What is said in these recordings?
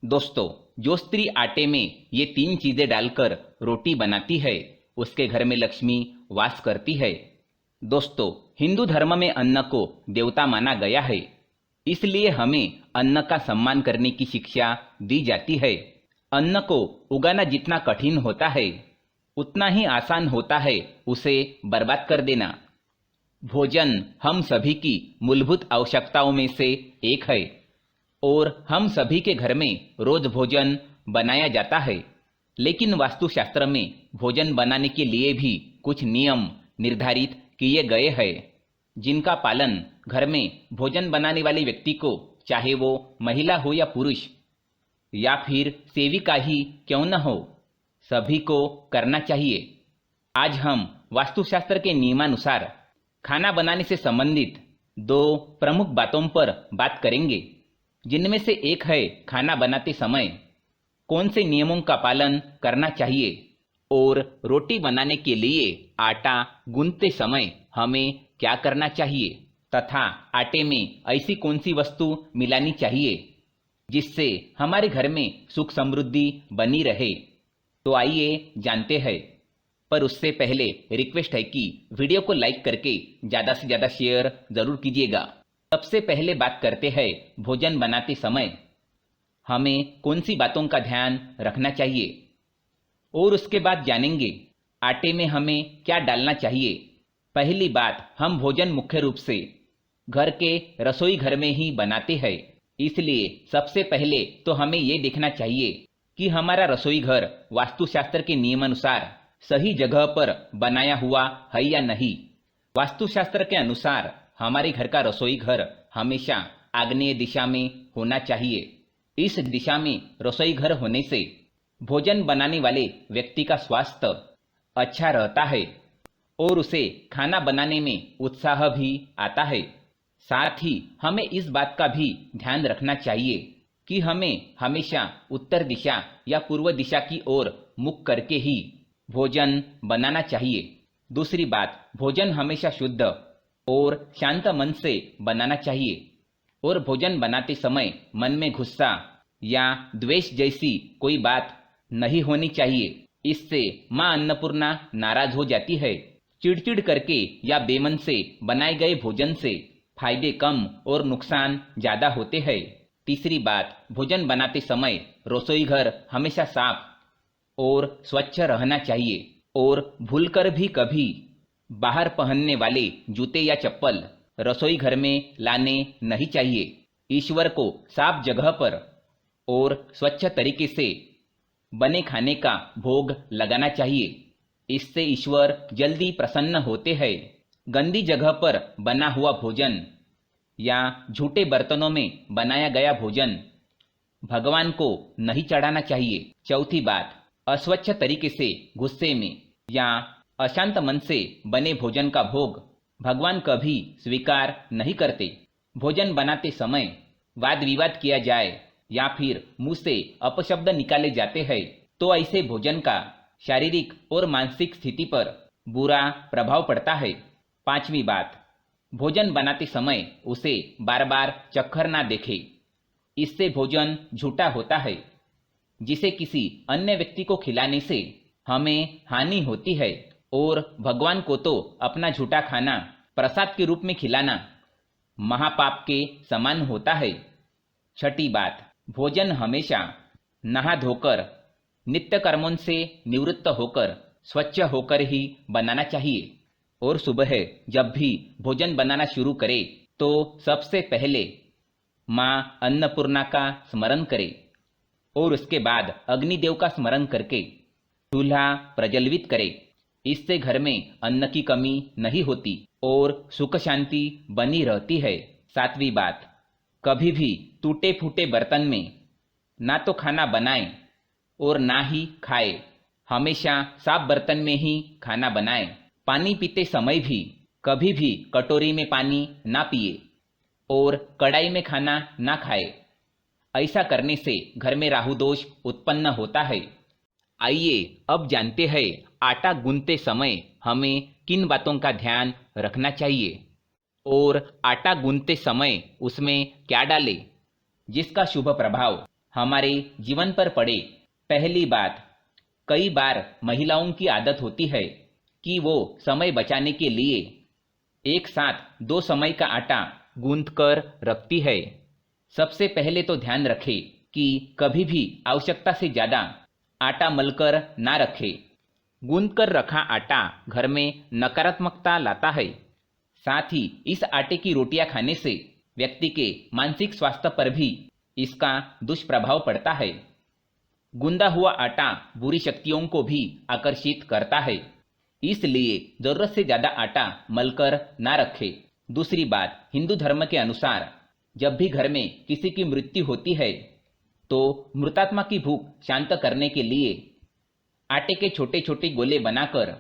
दोस्तों, जो स्त्री आटे में ये 3 चीजें डालकर रोटी बनाती है, उसके घर में लक्ष्मी वास करती है। दोस्तों, हिंदू धर्म में अन्न को देवता माना गया है, इसलिए हमें अन्न का सम्मान करने की शिक्षा दी जाती है। अन्न को उगाना जितना कठिन होता है, उतना ही आसान होता है उसे बर्बाद कर देना। भोजन हम सभी की मूलभूत आवश्यकताओं में से एक है और हम सभी के घर में रोज भोजन बनाया जाता है। लेकिन वास्तुशास्त्र में भोजन बनाने के लिए भी कुछ नियम निर्धारित किए गए हैं, जिनका पालन घर में भोजन बनाने वाले व्यक्ति को, चाहे वो महिला हो या पुरुष या फिर सेविका ही क्यों न हो, सभी को करना चाहिए। आज हम वास्तुशास्त्र के नियमानुसार खाना बनाने से संबंधित 2 प्रमुख बातों पर बात करेंगे, जिनमें से एक है खाना बनाते समय कौन से नियमों का पालन करना चाहिए और रोटी बनाने के लिए आटा गूंथते समय हमें क्या करना चाहिए तथा आटे में ऐसी कौन सी वस्तु मिलानी चाहिए जिससे हमारे घर में सुख समृद्धि बनी रहे। तो आइए जानते हैं, पर उससे पहले रिक्वेस्ट है कि वीडियो को लाइक करके ज़्यादा से ज़्यादा शेयर ज़रूर कीजिएगा। सबसे पहले बात करते हैं भोजन बनाते समय हमें कौन सी बातों का ध्यान रखना चाहिए और उसके बाद जानेंगे आटे में हमें क्या डालना चाहिए। पहली बात, हम भोजन मुख्य रूप से घर के रसोई घर में ही बनाते हैं, इसलिए सबसे पहले तो हमें ये देखना चाहिए कि हमारा रसोई घर वास्तुशास्त्र के नियमानुसार सही जगह पर बनाया हुआ है या नहीं। वास्तुशास्त्र के अनुसार हमारे घर का रसोई घर हमेशा आग्नेय दिशा में होना चाहिए। इस दिशा में रसोई घर होने से भोजन बनाने वाले व्यक्ति का स्वास्थ्य अच्छा रहता है और उसे खाना बनाने में उत्साह भी आता है। साथ ही हमें इस बात का भी ध्यान रखना चाहिए कि हमें हमेशा उत्तर दिशा या पूर्व दिशा की ओर मुख करके ही भोजन बनाना चाहिए। दूसरी बात, भोजन हमेशा शुद्ध और शांत मन से बनाना चाहिए और भोजन बनाते समय मन में गुस्सा या द्वेष जैसी कोई बात नहीं होनी चाहिए। इससे मां अन्नपूर्णा नाराज हो जाती है। चिड़चिड़ करके या बेमन से बनाए गए भोजन से फायदे कम और नुकसान ज्यादा होते हैं। तीसरी बात, भोजन बनाते समय रसोई घर हमेशा साफ और स्वच्छ रहना चाहिए और भूलकर भी कभी बाहर पहनने वाले जूते या चप्पल रसोई घर में लाने नहीं चाहिए। ईश्वर को साफ जगह पर और स्वच्छ तरीके से बने खाने का भोग लगाना चाहिए। इससे ईश्वर जल्दी प्रसन्न होते हैं। गंदी जगह पर बना हुआ भोजन या झूठे बर्तनों में बनाया गया भोजन भगवान को नहीं चढ़ाना चाहिए। चौथी बात, अस्वच्छ तरीके से गुस्से में या अशांत मन से बने भोजन का भोग भगवान कभी स्वीकार नहीं करते। भोजन बनाते समय वाद विवाद किया जाए या फिर मुंह से अपशब्द निकाले जाते हैं तो ऐसे भोजन का शारीरिक और मानसिक स्थिति पर बुरा प्रभाव पड़ता है। पांचवी बात, भोजन बनाते समय उसे बार बार चक्कर ना देखे। इससे भोजन झूठा होता है, जिसे किसी अन्य व्यक्ति को खिलाने से हमें हानि होती है और भगवान को तो अपना झूठा खाना प्रसाद के रूप में खिलाना महापाप के समान होता है। छठी बात, भोजन हमेशा नहा धोकर नित्य कर्मों से निवृत्त होकर स्वच्छ होकर ही बनाना चाहिए और सुबह जब भी भोजन बनाना शुरू करे तो सबसे पहले मां अन्नपूर्णा का स्मरण करे और उसके बाद अग्निदेव का स्मरण करके चूल्हा प्रज्वलित करे। इससे घर में अन्न की कमी नहीं होती और सुख शांति बनी रहती है। सातवीं बात, कभी भी टूटे फूटे बर्तन में ना तो खाना बनाएं और ना ही खाए। हमेशा साफ बर्तन में ही खाना बनाएं। पानी पीते समय भी कभी भी कटोरी में पानी ना पिए और कढ़ाई में खाना ना खाए। ऐसा करने से घर में राहु दोष उत्पन्न होता है। आइए अब जानते हैं आटा गूंथते समय हमें किन बातों का ध्यान रखना चाहिए और आटा गूंथते समय उसमें क्या डालें जिसका शुभ प्रभाव हमारे जीवन पर पड़े। पहली बात, कई बार महिलाओं की आदत होती है कि वो समय बचाने के लिए एक साथ दो समय का आटा गूंथ कर रखती है। सबसे पहले तो ध्यान रखें कि कभी भी आवश्यकता से ज़्यादा आटा मलकर ना रखें। गूंथ कर रखा आटा घर में नकारात्मकता लाता है। साथ ही इस आटे की रोटियां खाने से व्यक्ति के मानसिक स्वास्थ्य पर भी इसका दुष्प्रभाव पड़ता है। गूंदा हुआ आटा बुरी शक्तियों को भी आकर्षित करता है, इसलिए जरूरत से ज्यादा आटा मलकर ना रखें। दूसरी बात, हिंदू धर्म के अनुसार जब भी घर में किसी की मृत्यु होती है तो मृतात्मा की भूख शांत करने के लिए आटे के छोटे छोटे गोले बनाकर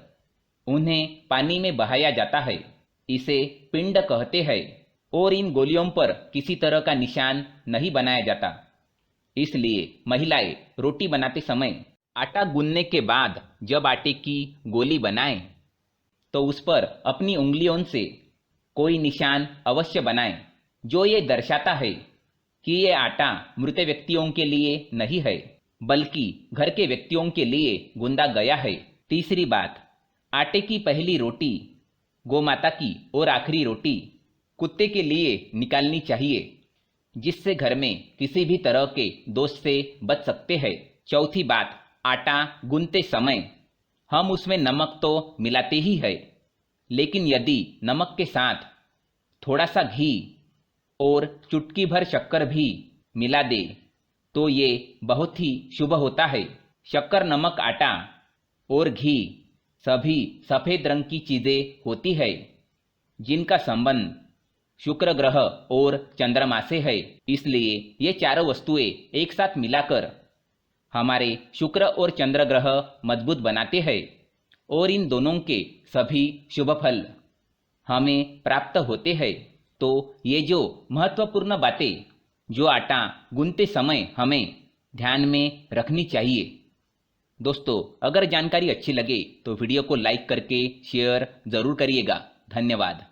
उन्हें पानी में बहाया जाता है। इसे पिंड कहते हैं और इन गोलियों पर किसी तरह का निशान नहीं बनाया जाता। इसलिए महिलाएं रोटी बनाते समय आटा गूंथने के बाद जब आटे की गोली बनाएं तो उस पर अपनी उंगलियों से कोई निशान अवश्य बनाएं, जो ये दर्शाता है कि ये आटा मृत व्यक्तियों के लिए नहीं है बल्कि घर के व्यक्तियों के लिए गूंदा गया है। तीसरी बात, आटे की पहली रोटी गोमाता की और आखिरी रोटी कुत्ते के लिए निकालनी चाहिए, जिससे घर में किसी भी तरह के दोष से बच सकते हैं। चौथी बात, आटा गूंथते समय हम उसमें नमक तो मिलाते ही है, लेकिन यदि नमक के साथ थोड़ा सा घी और चुटकी भर शक्कर भी मिला दे तो ये बहुत ही शुभ होता है। शक्कर, नमक, आटा और घी सभी सफेद रंग की चीजें होती है जिनका संबंध शुक्र ग्रह और चंद्रमा से है। इसलिए ये चारों वस्तुएं एक साथ मिलाकर हमारे शुक्र और चंद्र ग्रह मजबूत बनाते हैं और इन दोनों के सभी शुभ फल हमें प्राप्त होते हैं। तो ये जो महत्वपूर्ण बातें जो आटा गूंथते समय हमें ध्यान में रखनी चाहिए। दोस्तों, अगर जानकारी अच्छी लगे तो वीडियो को लाइक करके शेयर जरूर करिएगा। धन्यवाद।